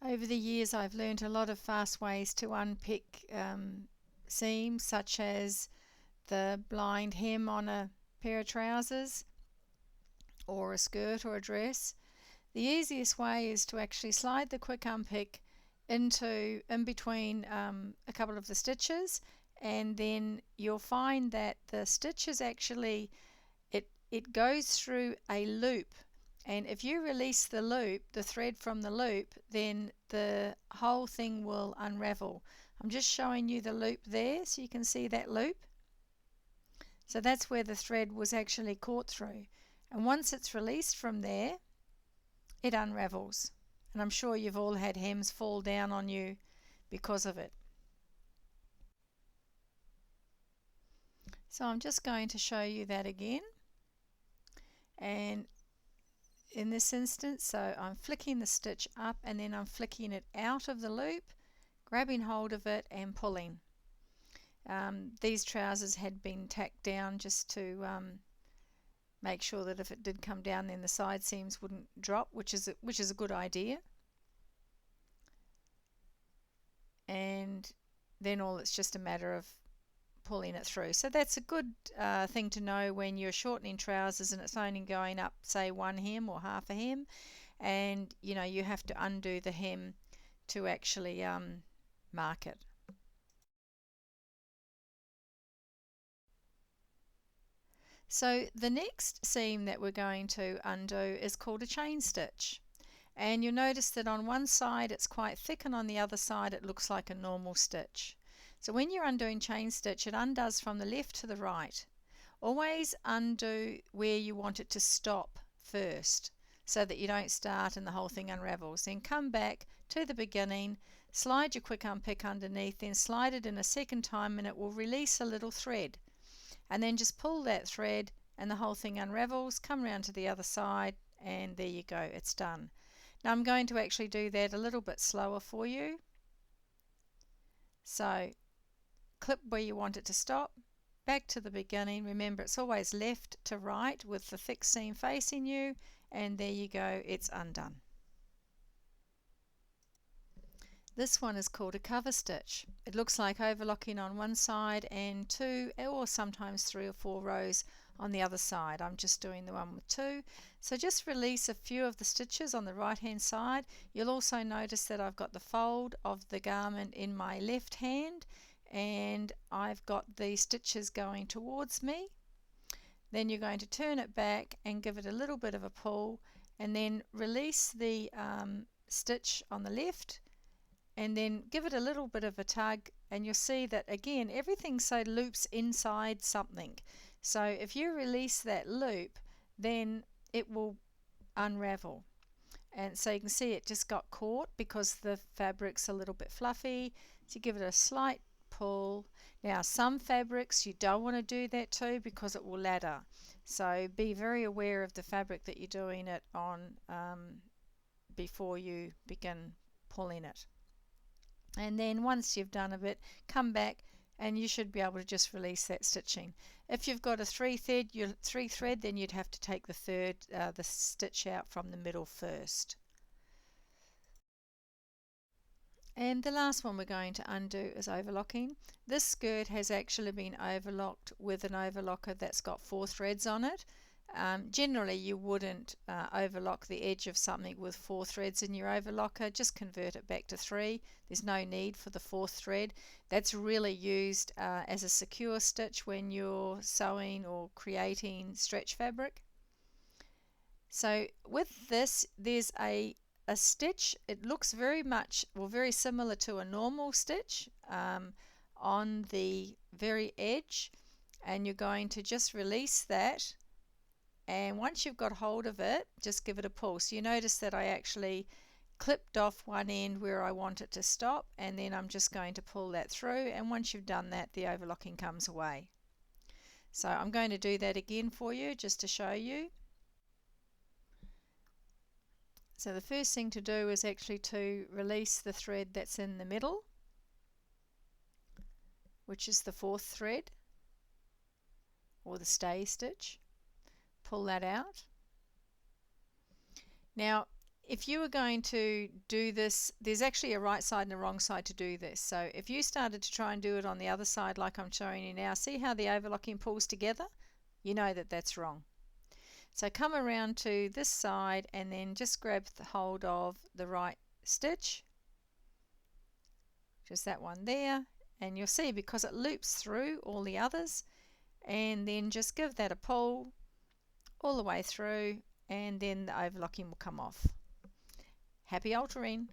Over the years, I've learned a lot of fast ways to unpick seams, such as the blind hem on a pair of trousers or a skirt or a dress. The easiest way is to actually slide the quick unpick in between a couple of the stitches, and then you'll find that the stitches actually it goes through a loop, and if you release the loop, the thread from the loop, then the whole thing will unravel. I'm just showing you the loop there so you can see that loop. So that's where the thread was actually caught through, and once it's released from there, it unravels. And I'm sure you've all had hems fall down on you because of it. So I'm just going to show you that again. And in this instance, so I'm flicking the stitch up and then I'm flicking it out of the loop, grabbing hold of it and pulling. These trousers had been tacked down just to make sure that if it did come down, then the side seams wouldn't drop, which is a good idea. And then it's just a matter of pulling it through. So that's a good thing to know when you're shortening trousers and it's only going up, say, one hem or half a hem, and you have to undo the hem to actually mark it. So the next seam that we're going to undo is called a chain stitch, and you'll notice that on one side it's quite thick and on the other side it looks like a normal stitch. So when you're undoing chain stitch, it undoes from the left to the right. Always undo where you want it to stop first so that you don't start and the whole thing unravels. Then come back to the beginning, slide your quick unpick underneath, then slide it in a second time and it will release a little thread. And then just pull that thread and the whole thing unravels, come around to the other side, and there you go, it's done. Now I'm going to actually do that a little bit slower for you. So clip where you want it to stop, back to the beginning. Remember, it's always left to right with the thick seam facing you, and there you go, it's undone. This one is called a cover stitch. It looks like overlocking on one side and 2 or sometimes 3 or 4 rows on the other side. I'm just doing the one with 2. So just release a few of the stitches on the right hand side. You'll also notice that I've got the fold of the garment in my left hand and I've got the stitches going towards me. Then you're going to turn it back and give it a little bit of a pull, and then release the stitch on the left, and then give it a little bit of a tug, and you'll see that again everything so loops inside something. So if you release that loop, then it will unravel. And so you can see it just got caught because the fabric's a little bit fluffy. So give it a slight pull. Now some fabrics you don't want to do that to because it will ladder. So be very aware of the fabric that you're doing it on before you begin pulling it. And then once you've done a bit, come back and you should be able to just release that stitching. If you've got a 3 thread, then you'd have to take the stitch out from the middle first. And the last one we're going to undo is overlocking. This skirt has actually been overlocked with an overlocker that's got 4 threads on it. Generally you wouldn't overlock the edge of something with 4 threads in your overlocker. Just convert it back to 3. There's no need for the 4th thread. That's really used as a secure stitch when you're sewing or creating stretch fabric. So with this, there's a stitch. It looks very much, well, very similar to a normal stitch on the very edge, and you're going to just release that. And once you've got hold of it, just give it a pull. So you notice that I actually clipped off one end where I want it to stop, and then I'm just going to pull that through, and once you've done that, the overlocking comes away. So I'm going to do that again for you just to show you. So the first thing to do is actually to release the thread that's in the middle, which is the 4th thread or the stay stitch. Pull that out. Now if you were going to do this, there's actually a right side and a wrong side to do this. So if you started to try and do it on the other side like I'm showing you now, see how the overlocking pulls together? You know that that's wrong. So come around to this side and then just grab the hold of the right stitch, just that one there, and you'll see because it loops through all the others, and then just give that a pull all the way through, and then the overlocking will come off. Happy altering!